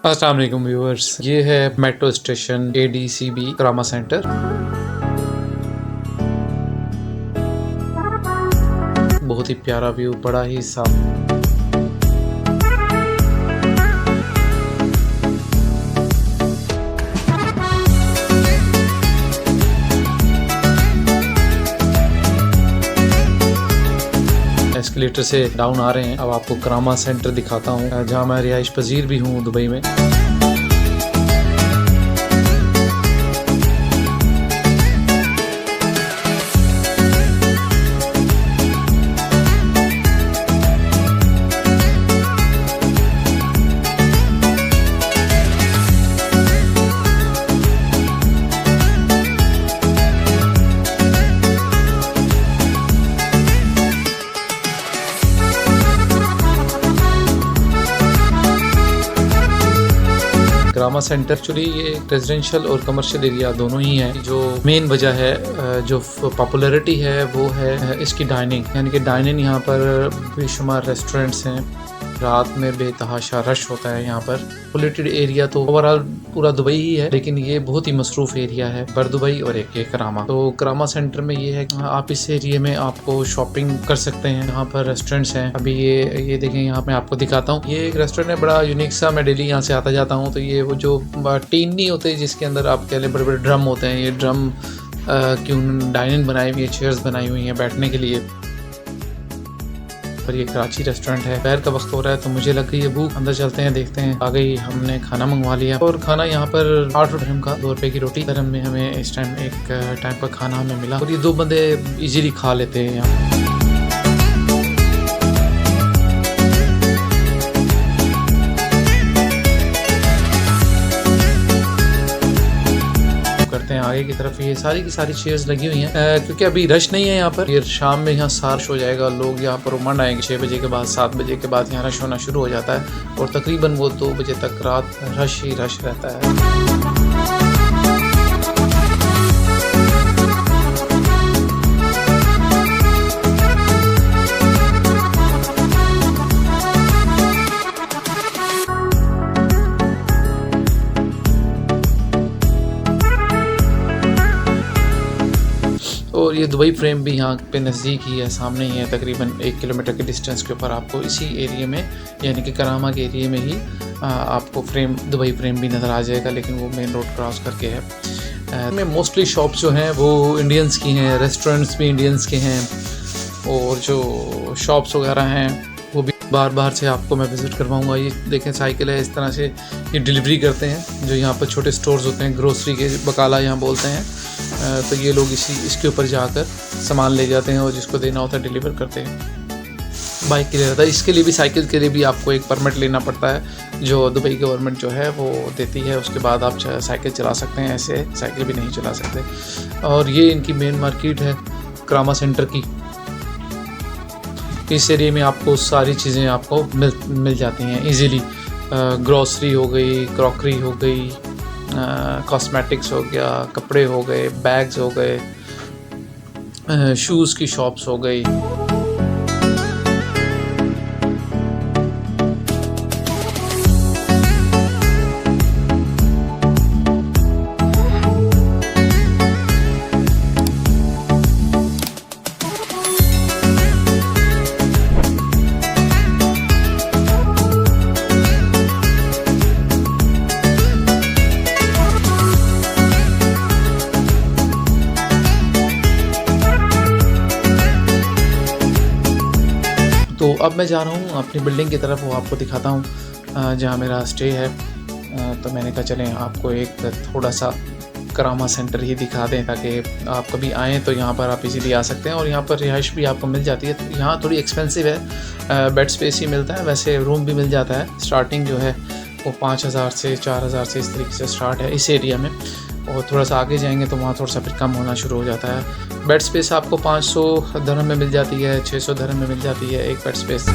अस्सलाम वालेकुम व्यूअर्स, ये है मेट्रो स्टेशन ADCB करामा सेंटर। बहुत ही प्यारा व्यू, बड़ा ही साफ। एस्केलेटर से डाउन आ रहे हैं। अब आपको करामा सेंटर दिखाता हूँ, जहाँ मैं रिहाइश पजीर भी हूँ दुबई में। करामा सेंटर एक्चुअली ये रेजिडेंशियल और कमर्शियल एरिया दोनों ही है। जो मेन वजह है, जो पॉपुलैरिटी है, वो है इसकी डाइनिंग। यानी कि डाइनिंग यहाँ पर बेशुमार रेस्टोरेंट्स हैं। रात में बेतहाशा रश होता है यहाँ पर। पॉपुलेटेड एरिया तो ओवरऑल पूरा दुबई ही है, लेकिन ये बहुत ही मसरूफ एरिया है। बर दुबई और एक करामा। तो करामा सेंटर में ये है कि आप इस एरिया में आपको शॉपिंग कर सकते हैं। यहाँ पर रेस्टोरेंट्स हैं। अभी ये देखें, यहाँ मैं आपको दिखाता हूँ। ये एक रेस्टोरेंट है, बड़ा यूनिक सा। मैं डेली यहाँ से आता जाता हूँ। तो ये वो जो टीन नहीं होते जिसके अंदर आप कह लें बड़े बड़े ड्रम होते हैं, ये ड्रम की डाइनिंग बनाई हुई है, चेयर्स बनाई हुई हैं बैठने के लिए। पर ये कराची रेस्टोरेंट है। दोपहर का वक्त हो रहा है तो मुझे लग गई है भूख। अंदर चलते हैं, देखते हैं। आ गई, हमने खाना मंगवा लिया। और खाना यहाँ पर 8 dirham का, 2 रुपए की रोटी। धर्म में हमें इस टाइम एक टाइम का खाना हमें मिला और ये 2 बंदे इजीली खा लेते हैं यहाँ। करते हैं आगे की तरफ। ये सारी की सारी चेयर्स लगी हुई हैं, क्योंकि अभी रश नहीं है यहाँ पर। ये शाम में यहाँ सार्श हो जाएगा, लोग यहाँ पर उमड़ आएंगे। 6 बजे के बाद, 7 बजे के बाद यहाँ रश होना शुरू हो जाता है और तकरीबन वो 2 बजे तक रात रश ही रश रहता है। और ये दुबई फ्रेम भी यहाँ पे नज़दीक ही है, सामने ही है। तकरीबन 1 किलोमीटर के डिस्टेंस के ऊपर आपको इसी एरिया में, यानी कि करामा के एरिया में ही आपको दुबई फ्रेम भी नज़र आ जाएगा, लेकिन वो मेन रोड क्रॉस करके है। में मोस्टली शॉप्स जो हैं वो इंडियंस की हैं, रेस्टोरेंट्स भी इंडियंस के हैं, और जो शॉप्स वगैरह हैं वो भी बार से आपको मैं विज़िट करवाऊँगा। ये देखें, साइकिल है। इस तरह से ये डिलीवरी करते हैं। जो यहाँ पर छोटे स्टोर्स होते हैं, ग्रोसरी के बकाला यहाँ बोलते हैं, तो ये लोग इसके ऊपर जाकर सामान ले जाते हैं और जिसको देना होता है डिलीवर करते हैं। बाइक के लिए रहता है, इसके लिए भी, साइकिल के लिए भी आपको एक परमिट लेना पड़ता है, जो दुबई गवर्नमेंट जो है वो देती है। उसके बाद आप साइकिल चला सकते हैं, ऐसे साइकिल भी नहीं चला सकते। और ये इनकी मेन मार्केट है करामा सेंटर की। इस एरिया में आपको सारी चीज़ें आपको मिल जाती हैं ईज़िली। ग्रॉसरी हो गई, क्रॉकरी हो गई, कॉस्मेटिक्स हो गया, कपड़े हो गए, बैग्स हो गए, शूज़ की शॉप्स हो गई। तो अब मैं जा रहा हूँ अपनी बिल्डिंग की तरफ, वो आपको दिखाता हूँ जहाँ मेरा स्टे है। तो मैंने कहा चलें आपको एक थोड़ा सा करामा सेंटर ही दिखा दें, ताकि आप कभी आएँ तो यहाँ पर आप इजीली आ सकते हैं। और यहाँ पर रिहाइश भी आपको मिल जाती है। तो यहाँ थोड़ी एक्सपेंसिव है, बेड स्पेस ही मिलता है। वैसे रूम भी मिल जाता है। स्टार्टिंग जो है वो 5000 से 4000 से इस तरीके से स्टार्ट है इस एरिया में। और थोड़ा सा आगे जाएंगे तो वहाँ थोड़ा सा फिर कम होना शुरू हो जाता है। बेड स्पेस आपको 500 dirham में मिल जाती है, 600 dirham में मिल जाती है एक बेड स्पेस।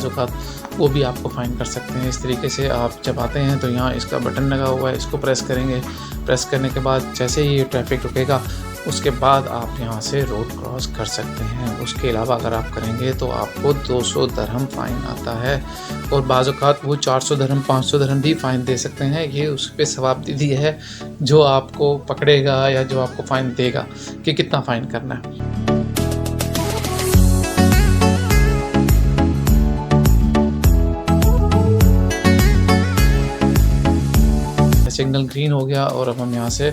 बाज़ औक़ात वो भी आपको फ़ाइन कर सकते हैं। इस तरीके से आप जब आते हैं तो यहाँ इसका बटन लगा हुआ है, इसको प्रेस करेंगे। प्रेस करने के बाद जैसे ही ये ट्रैफ़िक रुकेगा उसके बाद आप यहाँ से रोड क्रॉस कर सकते हैं। उसके अलावा अगर आप करेंगे तो आपको 200 दिरहम फ़ाइन आता है और बाज़ औक़ात वो 400 दिरहम 500 दिरहम भी फ़ाइन दे सकते हैं। ये उस पे सवाबदीदी है जो आपको पकड़ेगा या जो आपको फ़ाइन देगा कि कितना फ़ाइन करना है। सिग्नल ग्रीन हो गया और अब हम यहाँ से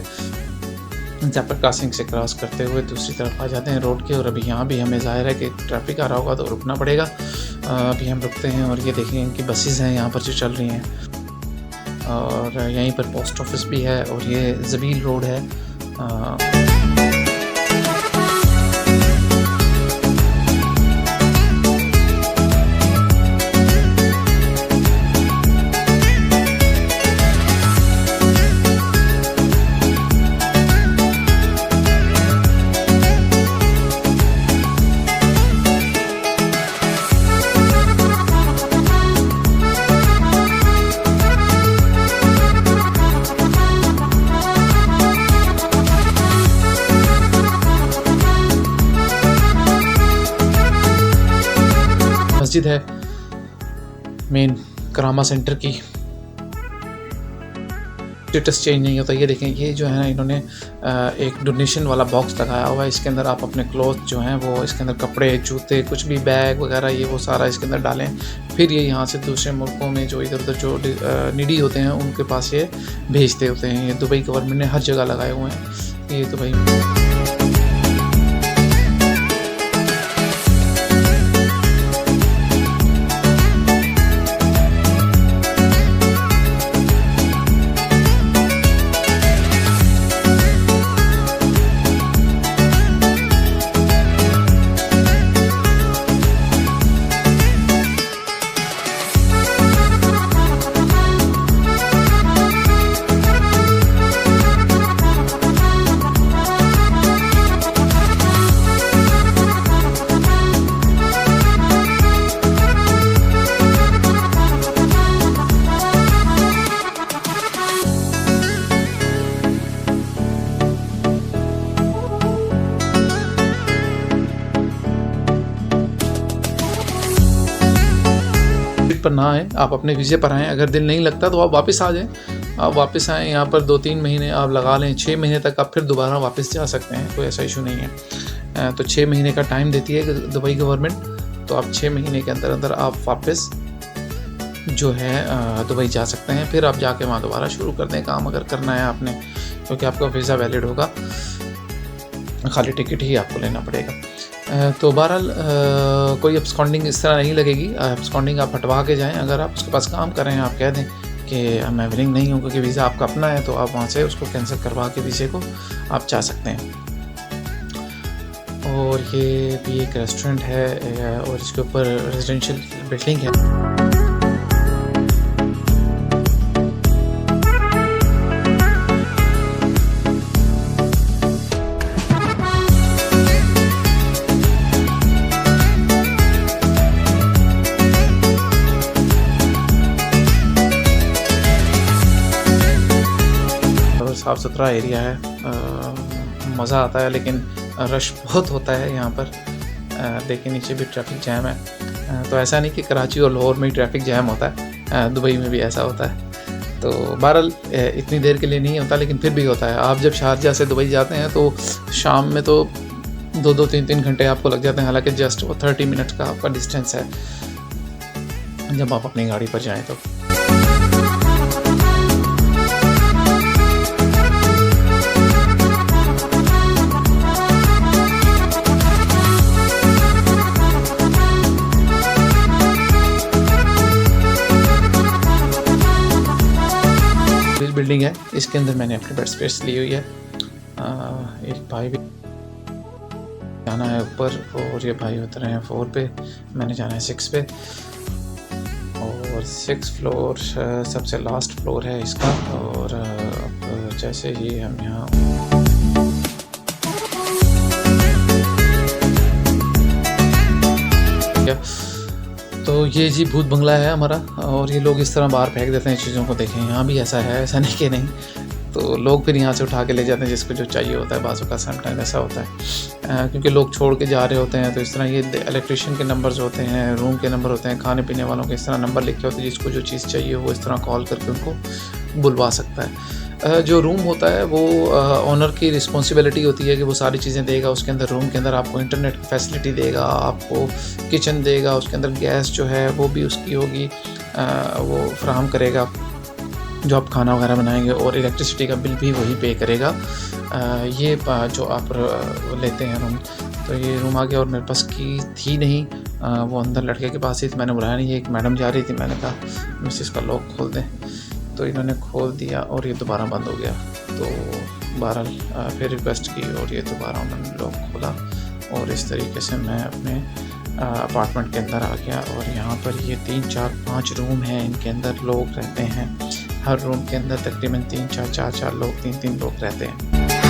ज़ेब्रा क्रॉसिंग से क्रॉस करते हुए दूसरी तरफ आ जाते हैं रोड के। और अभी यहाँ भी हमें ज़ाहिर है कि ट्रैफिक आ रहा होगा तो रुकना पड़ेगा। अभी हम रुकते हैं और ये देखेंगे कि बसेस हैं यहाँ पर जो चल रही हैं और यहीं पर पोस्ट ऑफिस भी है और ये ज़बील रोड है। मस्जिद है मेन करामा सेंटर की। स्टेटस चेंज नहीं होता। ये देखें, ये जो है ना इन्होंने एक डोनेशन वाला बॉक्स लगाया हुआ है। इसके अंदर आप अपने क्लॉथ जो हैं वो इसके अंदर कपड़े, जूते, कुछ भी बैग वगैरह ये वो सारा इसके अंदर डालें। फिर ये यहाँ से दूसरे मुल्कों में जो इधर उधर जो नीडी होते हैं उनके पास ये भेजते होते हैं। ये दुबई गवर्नमेंट ने हर जगह लगाए हुए हैं। ये दुबई पर ना आएँ, आप अपने वीज़े पर आएँ। अगर दिल नहीं लगता तो आप वापस आ जाएँ। आप वापस आएँ, यहाँ पर 2-3 महीने आप लगा लें, 6 महीने तक आप फिर दोबारा वापस जा सकते हैं, कोई ऐसा इशू नहीं है। तो 6 महीने का टाइम देती है दुबई गवर्नमेंट। तो आप 6 महीने के अंदर अंदर आप वापस जो है दुबई जा सकते हैं। फिर आप जाके वहाँ दोबारा शुरू कर दें काम अगर करना है आपने, क्योंकि आपका वीज़ा वैलिड होगा, खाली टिकट ही आपको लेना पड़ेगा। तो बहरहाल कोई एब्सकॉन्डिंग इस तरह नहीं लगेगी। एब्सकॉन्डिंग आप हटवा के जाएं। अगर आप उसके पास काम कर रहे हैं, आप कह दें कि मैं विलिंग नहीं हूँ क्योंकि वीज़ा आपका अपना है, तो आप वहाँ से उसको कैंसिल करवा के वीज़े को आप जा सकते हैं। और ये भी एक रेस्टोरेंट है और इसके ऊपर रेजिडेंशियल बिल्डिंग है। साफ़ सुथरा एरिया है, मज़ा आता है, लेकिन रश बहुत होता है यहाँ पर। देखिए नीचे भी ट्रैफिक जैम है। तो ऐसा नहीं कि कराची और लाहौर में ही ट्रैफिक जैम होता है, दुबई में भी ऐसा होता है। तो बहरहाल इतनी देर के लिए नहीं होता, लेकिन फिर भी होता है। आप जब शारजा से दुबई जाते हैं तो शाम में तो 2-2, 3-3 घंटे आपको लग जाते हैं, हालांकि जस्ट वो 30 मिनट का आपका डिस्टेंस है जब आप अपनी गाड़ी पर जाएँ तो। बिल्डिंग है, इसके अंदर मैंने अपनी बेड स्पेस ली हुई है। एक भाई भी जाना है ऊपर और ये भाई उतर रहे हैं 4 पे, मैंने जाना है 6 पे। और 6 फ्लोर सबसे लास्ट फ्लोर है इसका। और अब जैसे ही हम यहाँ तो तो ये जी भूत बंगला है हमारा, और ये लोग इस तरह बाहर फेंक देते हैं चीज़ों को। देखें यहाँ भी ऐसा है, ऐसा नहीं कि नहीं। तो लोग फिर यहाँ से उठा के ले जाते हैं जिसको जो चाहिए होता है। बाज़ों का समटाइम ऐसा होता है क्योंकि लोग छोड़ के जा रहे होते हैं। तो इस तरह ये इलेक्ट्रिशियन के नंबर्स होते हैं, रूम के नंबर होते हैं, खाने पीने वालों के इस तरह नंबर लिखे होते हैं। जिसको जो चीज़ चाहिए वो इस तरह कॉल करके उनको बुलवा सकता है। जो रूम होता है वो ओनर की रिस्पॉन्सिबिलिटी होती है कि वो सारी चीज़ें देगा। उसके अंदर रूम के अंदर आपको इंटरनेट की फैसिलिटी देगा, आपको किचन देगा, उसके अंदर गैस जो है वो भी उसकी होगी, वो फ्राहम करेगा जो आप खाना वगैरह बनाएंगे, और इलेक्ट्रिसिटी का बिल भी वही पे करेगा। ये जो आप लेते हैं रूम, तो ये रूम आ गया। और मेरे पास की थी नहीं, वो अंदर लड़के के पास ही थी, मैंने बुलाया नहीं। एक मैडम जा रही थी, मैंने कहा मिसेस का लॉक खोल दें, तो इन्होंने खोल दिया और ये दोबारा बंद हो गया। तो बहरहाल फिर रिक्वेस्ट की और ये दोबारा उन्होंने लॉक खोला, और इस तरीके से मैं अपने अपार्टमेंट के अंदर आ गया। और यहाँ पर ये 3, 4, 5 रूम हैं, इनके अंदर लोग रहते हैं। हर रूम के अंदर तकरीबन 3, 4 लोग, 3 लोग रहते हैं।